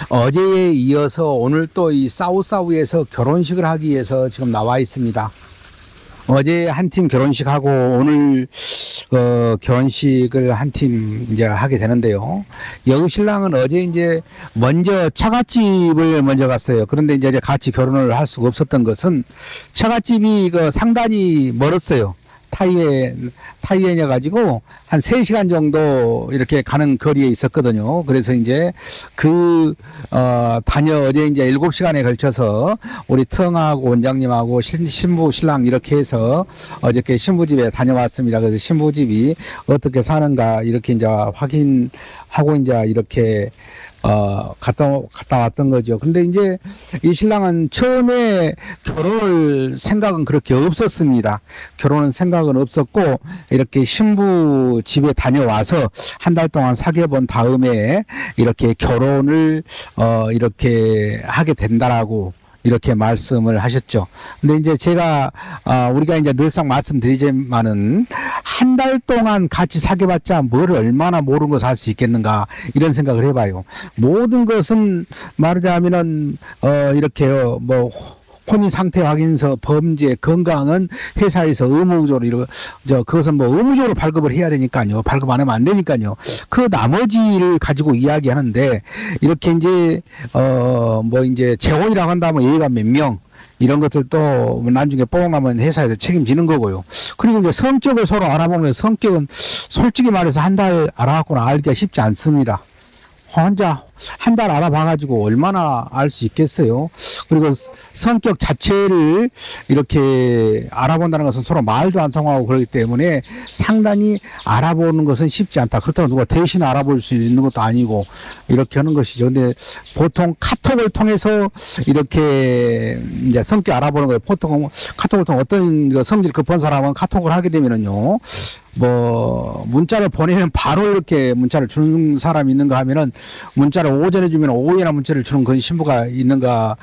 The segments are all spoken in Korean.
어제에 이어서 오늘 또 이 싸우싸우에서 결혼식을 하기 위해서 지금 나와 있습니다. 어제 한 팀 결혼식하고 오늘 결혼식을 한 팀 이제 하게 되는데요. 여우 신랑은 어제 이제 먼저 처갓집을 먼저 갔어요. 그런데 이제 같이 결혼을 할 수가 없었던 것은 처갓집이 상당히 멀었어요. 타이엔이어 가지고 한 3시간 정도 이렇게 가는 거리에 있었거든요. 그래서 이제 어제 이제 7시간에 걸쳐서 우리 텅하고 원장님하고 신부 신랑 이렇게 해서 어저께 신부집에 다녀왔습니다. 그래서 신부집이 어떻게 사는가 이렇게 이제 확인하고 이제 이렇게 갔다 왔던 거죠. 근데 이제 이 신랑은 처음에 결혼을 생각은 그렇게 없었습니다. 결혼은 생각은 없었고, 이렇게 신부 집에 다녀와서 한 달 동안 사귀어 본 다음에 이렇게 결혼을, 이렇게 하게 된다라고 이렇게 말씀을 하셨죠. 근데 이제 우리가 이제 늘상 말씀드리지만은 한 달 동안 같이 사귀어봤자 뭘 얼마나 모르는 것을 할 수 있겠는가 이런 생각을 해봐요. 모든 것은 말하자면은 혼인 상태 확인서, 범죄, 건강은 회사에서 의무적으로 그것은 의무적으로 발급을 해야 되니까요. 발급 안 하면 안 되니까요. 그 나머지를 가지고 이야기하는데 이렇게 이제 재혼이라고 한다면 얘가 몇 명 이런 것들도 나중에 뽕하면 회사에서 책임지는 거고요. 그리고 이제 성격을 서로 알아보는 게 성격은 솔직히 말해서 한 달 알아갖고는 알기가 쉽지 않습니다. 혼자 한 달 알아봐가지고 얼마나 알 수 있겠어요. 그리고 성격 자체를 이렇게 알아본다는 것은 서로 말도 안 통하고 그렇기 때문에 상당히 알아보는 것은 쉽지 않다. 그렇다고 누가 대신 알아볼 수 있는 것도 아니고 이렇게 하는 것이죠. 근데 보통 카톡을 통해서 이렇게 이제 성격 알아보는 거예요. 보통 카톡을 통해 어떤 성질 급한 사람은 카톡을 하게 되면은요. 문자를 보내면 바로 이렇게 문자를 주는 사람이 있는가 하면은 문자를 오전에 주면 오후에나 문자를 주는 그런 신부가 있는가,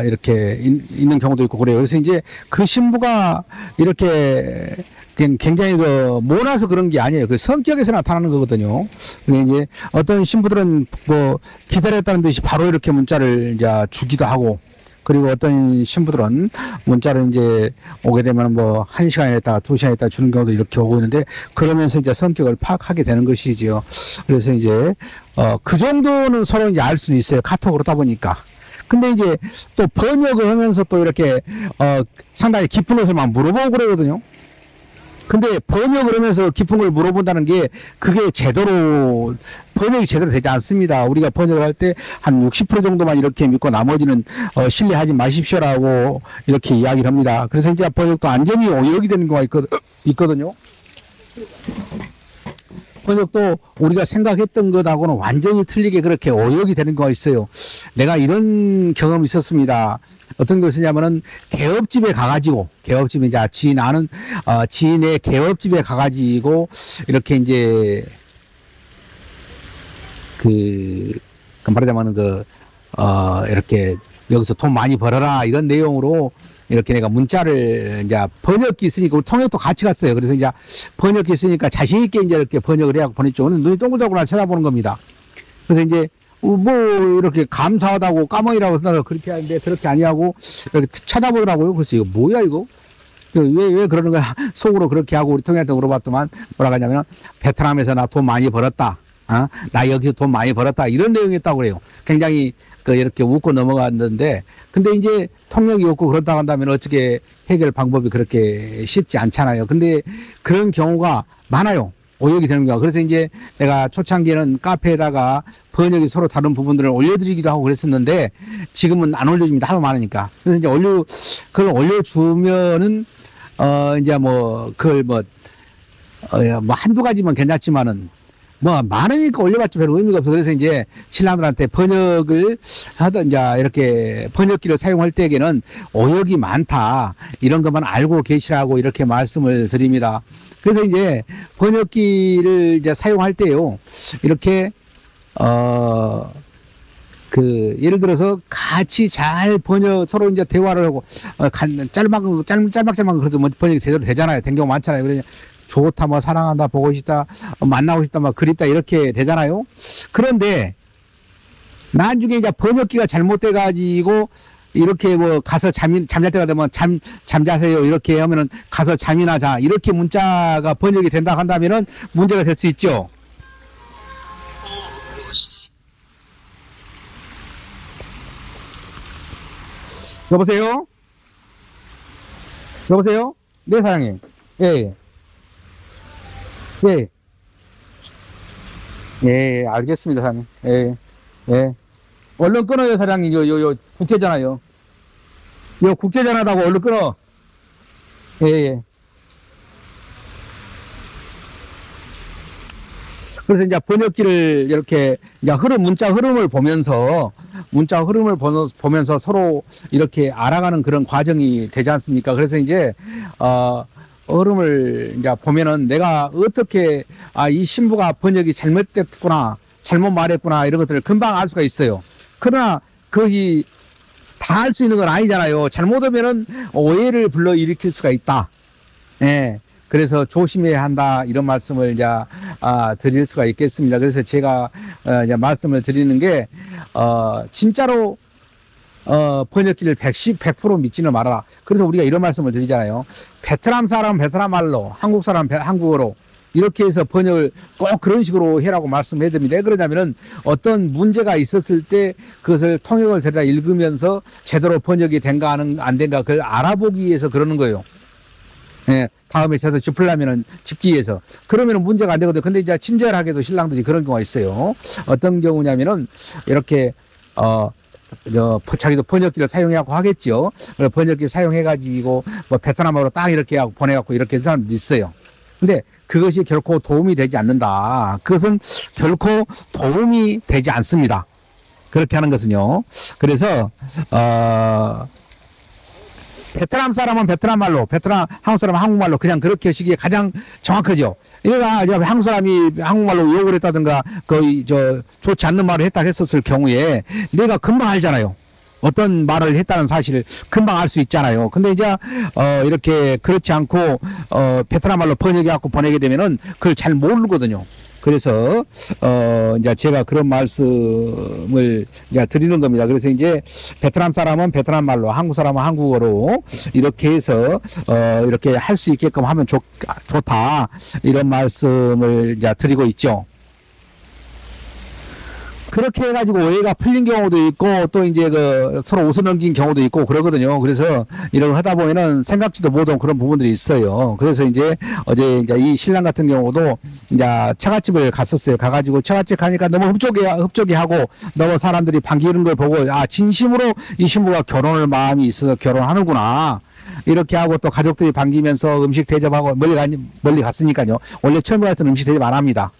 이렇게 있는 경우도 있고 그래요. 그래서 이제 그 신부가 이렇게 굉장히 모나서 그런 게 아니에요. 그 성격에서 나타나는 거거든요. 근데 이제 어떤 신부들은 기다렸다는 듯이 바로 이렇게 문자를 이제 주기도 하고, 그리고 어떤 신부들은 문자를 이제 오게 되면 1시간에 있다가 2시간에 있다가 주는 경우도 이렇게 오고 있는데, 그러면서 이제 성격을 파악하게 되는 것이지요. 그래서 이제, 그 정도는 서로 이제 알 수는 있어요. 카톡으로 하다 보니까. 근데 이제 또 번역을 하면서 또 이렇게, 상당히 깊은 것을 막 물어보고 그러거든요. 근데 번역을 하면서 깊은 걸 물어본다는 게 그게 번역이 제대로 되지 않습니다. 우리가 번역을 할 때 한 60% 정도만 이렇게 믿고 나머지는 신뢰하지 마십시오라고 이렇게 이야기를 합니다. 그래서 이제 번역도 완전히 오역이 되는 경우가 있거든요. 번역도 우리가 생각했던 것하고는 완전히 틀리게 그렇게 오역이 되는 경우가 있어요. 내가 이런 경험이 있었습니다. 어떤 것이냐면은 개업집에 가가지고, 개업집에 이제 지인의 개업집에 가가지고 이렇게 이제 말하자면은 이렇게 여기서 돈 많이 벌어라 이런 내용으로 이렇게 내가 문자를 이제 번역기 있으니까 우리 통역도 같이 갔어요. 그래서 이제 번역기 있으니까 자신있게 이제 이렇게 번역을 해갖고 보냈죠. 오늘 눈이 동글동글 날 쳐다보는 겁니다. 그래서 이제 이렇게 감사하다고 까먹이라고 생각을 그렇게 하는데 그렇게 아니하고 이렇게 쳐다보더라고요. 그래서 이거 뭐야 이거? 왜 그러는 거야? 속으로 그렇게 하고 우리 통역한테 물어봤더만 뭐라고 하냐면 베트남에서 나 돈 많이 벌었다. 나 여기서 돈 많이 벌었다. 이런 내용이었다고 그래요. 굉장히 이렇게 웃고 넘어갔는데, 근데 이제 통역이 없고 그렇다고 한다면 어떻게 해결 방법이 그렇게 쉽지 않잖아요. 근데 그런 경우가 많아요. 오역이 되는 거야. 그래서 이제 내가 초창기에는 카페에다가 번역이 서로 다른 부분들을 올려드리기도 하고 그랬었는데 지금은 안 올려줍니다. 하도 많으니까. 그래서 이제 그걸 올려주면은, 이제 그걸 한두 가지면 괜찮지만은 많으니까 올려봤자 별 의미가 없어. 그래서 이제 신랑들한테 번역을 이제 이렇게 번역기를 사용할 때에는 오역이 많다. 이런 것만 알고 계시라고 이렇게 말씀을 드립니다. 그래서 이제 번역기를 이제 사용할 때요. 이렇게, 예를 들어서 같이 잘 서로 이제 대화를 하고, 짤막짤막 그래도 번역이 제대로 되잖아요. 된 경우 많잖아요. 그래서 좋다, 사랑한다, 보고 싶다, 만나고 싶다, 그립다, 이렇게 되잖아요. 그런데 나중에 이제 번역기가 잘못돼가지고 이렇게 뭐 가서 잠잘 때가 되면 잠자세요 이렇게 하면은 가서 잠이나 자 이렇게 문자가 번역이 된다 한다면은 문제가 될 수 있죠. 여보세요? 여보세요? 네, 사장님. 예, 예. 예. 예, 알겠습니다, 사장님. 예, 예. 얼른 끊어요, 사장님. 요, 국제전화요. 요, 국제전화다고 얼른 끊어. 예, 예. 그래서 이제 번역기를 이렇게, 이제 문자 흐름을 보면서 서로 이렇게 알아가는 그런 과정이 되지 않습니까? 그래서 이제, 흐름을 이제 보면은 내가 어떻게, 이 신부가 번역이 잘못됐구나, 잘못 말했구나, 이런 것들을 금방 알 수가 있어요. 그러나, 거의 다 할 수 있는 건 아니잖아요. 잘못하면은 오해를 불러일으킬 수가 있다. 예. 그래서 조심해야 한다. 이런 말씀을 이제, 드릴 수가 있겠습니다. 그래서 제가, 이제 말씀을 드리는 게, 진짜로, 번역기를 100% 믿지는 말아라. 그래서 우리가 이런 말씀을 드리잖아요. 베트남 사람 베트남 말로, 한국 사람 한국어로, 이렇게 해서 번역을 꼭 그런 식으로 해라고 말씀해 드립니다. 왜 그러냐면은 어떤 문제가 있었을 때 그것을 통역을 데려다 읽으면서 제대로 번역이 된가 안 된가 그걸 알아보기 위해서 그러는 거예요. 예, 다음에 제대로 짚으려면은 짚기 위해서. 그러면은 문제가 안 되거든요. 근데 이제 친절하게도 신랑들이 그런 경우가 있어요. 어떤 경우냐면은 이렇게, 자기도 번역기를 사용하고 하겠죠. 번역기 사용해가지고 뭐 베트남어로 딱 이렇게 하고 보내갖고 이렇게 하는 사람도 있어요. 근데 그것이 결코 도움이 되지 않는다. 그것은 결코 도움이 되지 않습니다. 그렇게 하는 것은요. 그래서, 베트남 사람은 베트남 말로, 한국 사람은 한국말로 그냥 그렇게 하시기에 가장 정확하죠. 얘가 한국 사람이 한국말로 욕을 했다든가 거의 좋지 않는 말을 했다 했었을 경우에 내가 금방 알잖아요. 어떤 말을 했다는 사실을 금방 알 수 있잖아요. 근데 이제 이렇게 그렇지 않고 베트남 말로 번역해갖고 보내게 되면은 그걸 잘 모르거든요. 그래서 이제 제가 그런 말씀을 이제 드리는 겁니다. 그래서 이제 베트남 사람은 베트남 말로, 한국 사람은 한국어로 이렇게 해서 이렇게 할 수 있게끔 하면 좋다. 이런 말씀을 이제 드리고 있죠. 그렇게 해가지고 오해가 풀린 경우도 있고 또 이제 서로 웃어 넘긴 경우도 있고 그러거든요. 그래서 이런 걸 하다 보면은 생각지도 못한 그런 부분들이 있어요. 그래서 이제 어제 이제 이 신랑 같은 경우도 이제 처갓집을 갔었어요. 가가지고 처갓집 가니까 너무 흡족해 하고 너무 사람들이 반기는 걸 보고 진심으로 이 신부가 결혼을 마음이 있어서 결혼하는구나. 이렇게 하고 또 가족들이 반기면서 음식 대접하고 멀리 갔으니까요. 원래 처음에 같은 음식 대접 안 합니다.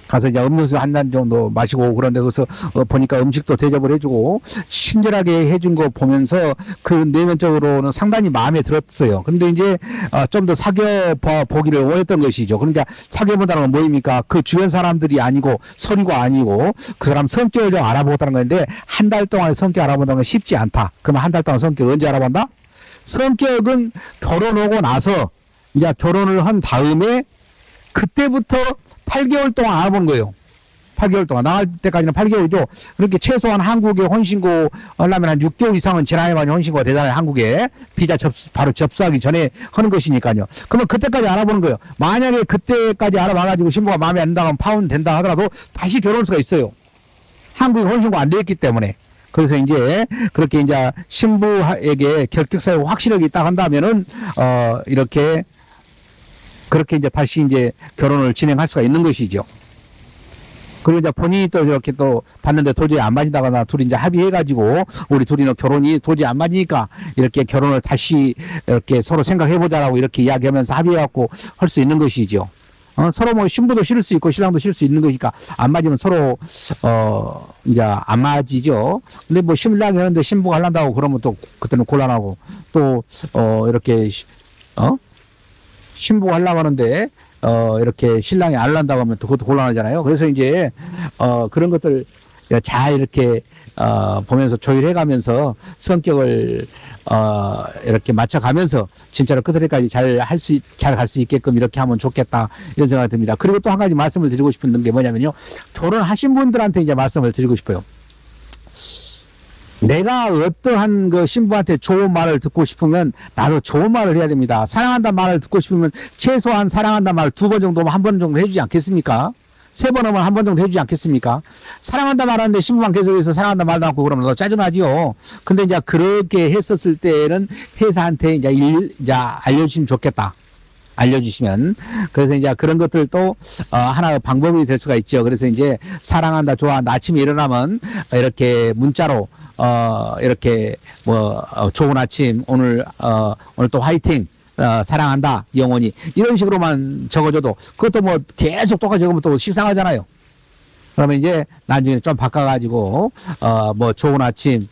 가서 이제 음료수 한 잔 정도 마시고 그런데 거기서 보니까 음식도 대접을 해주고 친절하게 해준 거 보면서 그 내면적으로는 상당히 마음에 들었어요. 근데 이제 좀 더 사귀어 보기를 원했던 것이죠. 그러니까 사귀어본다는 건 뭐입니까? 그 주변 사람들이 아니고 서류가 아니고 그 사람 성격을 좀 알아보겠다는 건데 한 달 동안 성격 알아본다는 건 쉽지 않다. 그러면 한 달 동안 성격을 언제 알아본다? 성격은 결혼하고 나서 이제 결혼을 한 다음에 그때부터 8개월 동안 알아본 거예요. 8개월 동안. 나갈 때까지는 8개월이죠. 그렇게 최소한 한국에 혼신고 하려면 한 6개월 이상은 지나야만 혼신고가 되잖아요. 한국에. 비자 바로 접수하기 전에 하는 것이니까요. 그러면 그때까지 알아보는 거예요. 만약에 그때까지 알아봐가지고 신부가 마음에 안 든다면 파혼 된다 하더라도 다시 결혼할 수가 있어요. 한국에 혼신고 안 되었기 때문에. 그래서 이제 그렇게 이제 신부에게 결격사유 확실하게 있다 한다면은, 이렇게 그렇게 이제 다시 이제 결혼을 진행할 수가 있는 것이죠. 그리고 이제 본인이 또 이렇게 또 봤는데 도저히 안 맞는다거나 둘이 이제 합의해가지고 우리 둘이는 결혼이 도저히 안 맞으니까 이렇게 결혼을 다시 이렇게 서로 생각해보자라고 이렇게 이야기하면서 합의해갖고 할 수 있는 것이죠. 서로 뭐 신부도 싫을 수 있고 신랑도 싫을 수 있는 것이니까 안 맞으면 서로 이제 안 맞이죠. 근데 뭐 신랑이 하는데 신부가 하려고 그러면 또 그때는 곤란하고 또 이렇게 신부가 하려고 하는데, 이렇게 신랑이 안 한다고 하면 또 그것도 곤란하잖아요. 그래서 이제, 그런 것들 잘 이렇게, 보면서 조율해 가면서 성격을, 이렇게 맞춰가면서 진짜로 끝까지 잘 갈 수 있게끔 이렇게 하면 좋겠다. 이런 생각이 듭니다. 그리고 또 한 가지 말씀을 드리고 싶은 게 뭐냐면요. 결혼하신 분들한테 이제 말씀을 드리고 싶어요. 내가 어떠한 그 신부한테 좋은 말을 듣고 싶으면 나도 좋은 말을 해야 됩니다. 사랑한다는 말을 듣고 싶으면 최소한 사랑한다는 말을 2번 정도, 1번 정도 해주지 않겠습니까? 3번 하면 1번 정도 해주지 않겠습니까? 사랑한다 말하는데 신부만 계속해서 사랑한다 말도 않고 그러면 너 짜증나지요. 근데 이제 그렇게 했었을 때는 회사한테 이제 알려주시면 좋겠다. 알려주시면. 그래서 이제 그런 것들도 하나의 방법이 될 수가 있죠. 그래서 이제 사랑한다, 좋아한다. 아침에 일어나면 이렇게 문자로 이렇게 좋은 아침, 오늘 또 화이팅, 사랑한다, 영원히. 이런 식으로만 적어줘도 그것도 뭐 계속 똑같이 적으면 또 식상하잖아요. 그러면 이제 나중에 좀 바꿔가지고, 좋은 아침,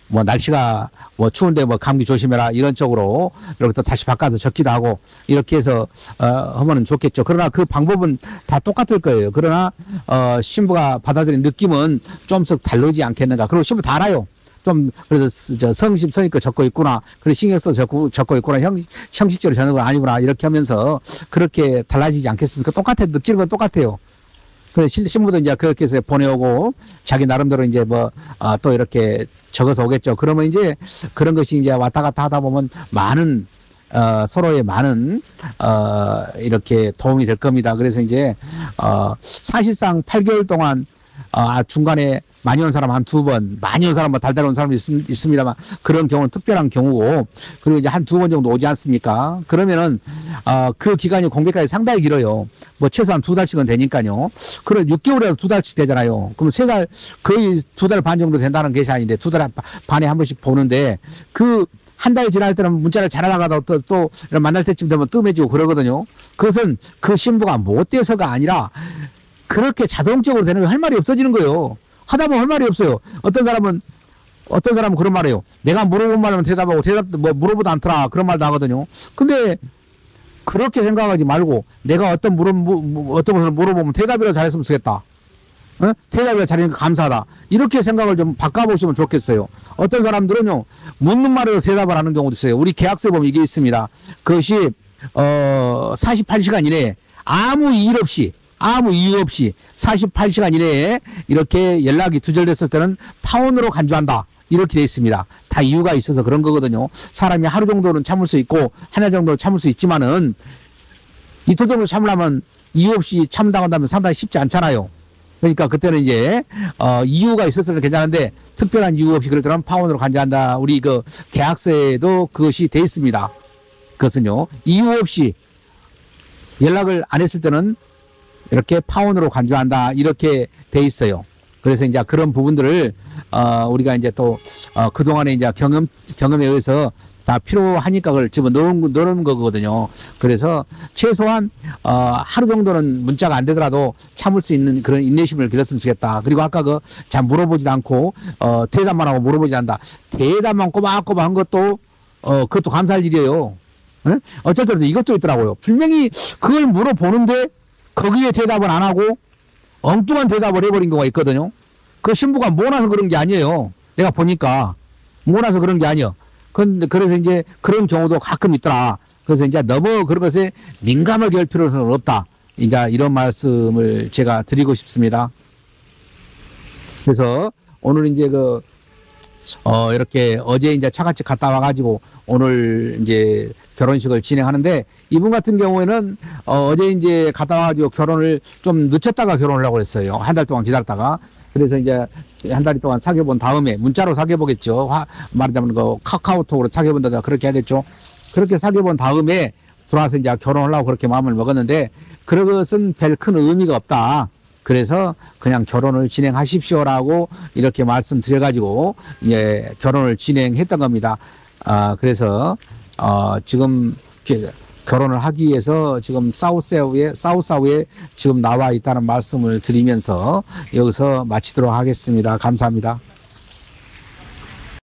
날씨가 추운데 감기 조심해라 이런 쪽으로 이렇게 또 다시 바꿔서 적기도 하고 이렇게 해서 하면 좋겠죠. 그러나 그 방법은 다 똑같을 거예요. 그러나 신부가 받아들인 느낌은 좀씩 다르지 않겠는가. 그리고 신부 다 알아요. 좀 그래서 성심 성의껏 적고 있구나. 그리고 신경 써서 적고 있구나. 형식적으로 적는 건 아니구나. 이렇게 하면서 그렇게 달라지지 않겠습니까? 똑같아. 느끼는 건 똑같아요. 그래, 신부도 이제 그렇게 해서 보내오고, 자기 나름대로 이제 또 이렇게 적어서 오겠죠. 그러면 이제 그런 것이 이제 왔다 갔다 하다 보면 많은, 서로의 많은, 이렇게 도움이 될 겁니다. 그래서 이제, 사실상 8개월 동안, 중간에 많이 온 사람 한 2번, 많이 온 사람 달달 온 사람이 있습니다만, 그런 경우는 특별한 경우고, 그리고 이제 한 2번 정도 오지 않습니까? 그러면은, 그 기간이 공백까지 상당히 길어요. 최소한 2달씩은 되니까요. 그럼 6개월에도 2달씩 되잖아요. 그럼 3달, 거의 2달 반 정도 된다는 것이 아닌데, 2달 반에 한 번씩 보는데, 한 달 지날 때는 문자를 잘하다가 또 만날 때쯤 되면 뜸해지고 그러거든요. 그것은 그 신부가 못 돼서가 아니라, 그렇게 자동적으로 되는 게 할 말이 없어지는 거예요. 하다 보면 할 말이 없어요. 어떤 사람은 그런 말이에요. 내가 물어본 말하면 대답하고 물어보도 않더라. 그런 말도 하거든요. 근데 그렇게 생각하지 말고 내가 어떤 것을 물어보면 대답이라도 잘했으면 좋겠다. 대답이라도 잘하니까 감사하다. 이렇게 생각을 좀 바꿔보시면 좋겠어요. 어떤 사람들은요, 묻는 말로 대답을 하는 경우도 있어요. 우리 계약서에 보면 이게 있습니다. 그것이 48시간 이내에 아무 이유 없이 48시간 이내에 이렇게 연락이 두절됐을 때는 파혼으로 간주한다. 이렇게 되어 있습니다. 다 이유가 있어서 그런 거거든요. 사람이 하루 정도는 참을 수 있고 한 달 정도 참을 수 있지만은 이틀 정도 참으려면 이유 없이 참다고 한다면 상당히 쉽지 않잖아요. 그러니까 그때는 이제 이유가 있었으면 괜찮은데 특별한 이유 없이 그럴 때는 파혼으로 간주한다. 우리 그 계약서에도 그것이 되어 있습니다. 그것은요, 이유 없이 연락을 안 했을 때는 이렇게 파혼으로 간주한다. 이렇게 돼 있어요. 그래서 이제 그런 부분들을, 우리가 이제 또, 그동안에 이제 경험에 의해서 다 필요하니까 그걸 집어 넣은 거거든요. 그래서 최소한, 하루 정도는 문자가 안 되더라도 참을 수 있는 그런 인내심을 길렀으면 좋겠다. 그리고 아까 잘 물어보지도 않고, 대답만 하고 물어보지 않는다. 대답만 꼬박꼬박 한 것도, 그것도 감사할 일이에요. 네? 어쨌든 이것도 있더라고요. 분명히 그걸 물어보는데, 거기에 대답을 안 하고 엉뚱한 대답을 해버린 경우가 있거든요. 그 신부가 모나서 그런 게 아니에요. 내가 보니까 모나서 그런 게 아니에요. 그래서 이제 그런 경우도 가끔 있더라. 그래서 이제 너무 그런 것에 민감하게 할 필요는 없다. 이제 이런 말씀을 제가 드리고 싶습니다. 그래서 오늘 이제 이렇게 어제 이제 차같이 갔다 와가지고 오늘 이제 결혼식을 진행하는데, 이분 같은 경우에는 어제 이제 갔다 와가지고 결혼을 좀 늦췄다가 결혼을 하고 했어요. 한 달 동안 기다렸다가. 그래서 이제 한 달 동안 사귀어본 다음에 문자로 사귀어보겠죠. 말하자면 카카오톡으로 사귀어본다든가 그렇게 하겠죠. 그렇게 사귀어본 다음에 들어와서 이제 결혼을 하고 그렇게 마음을 먹었는데, 그것은 별 큰 의미가 없다. 그래서 그냥 결혼을 진행하십시오라고 이렇게 말씀드려가지고 예, 결혼을 진행했던 겁니다. 그래서 지금 결혼을 하기 위해서 지금 사우사우에 지금 나와 있다는 말씀을 드리면서 여기서 마치도록 하겠습니다. 감사합니다.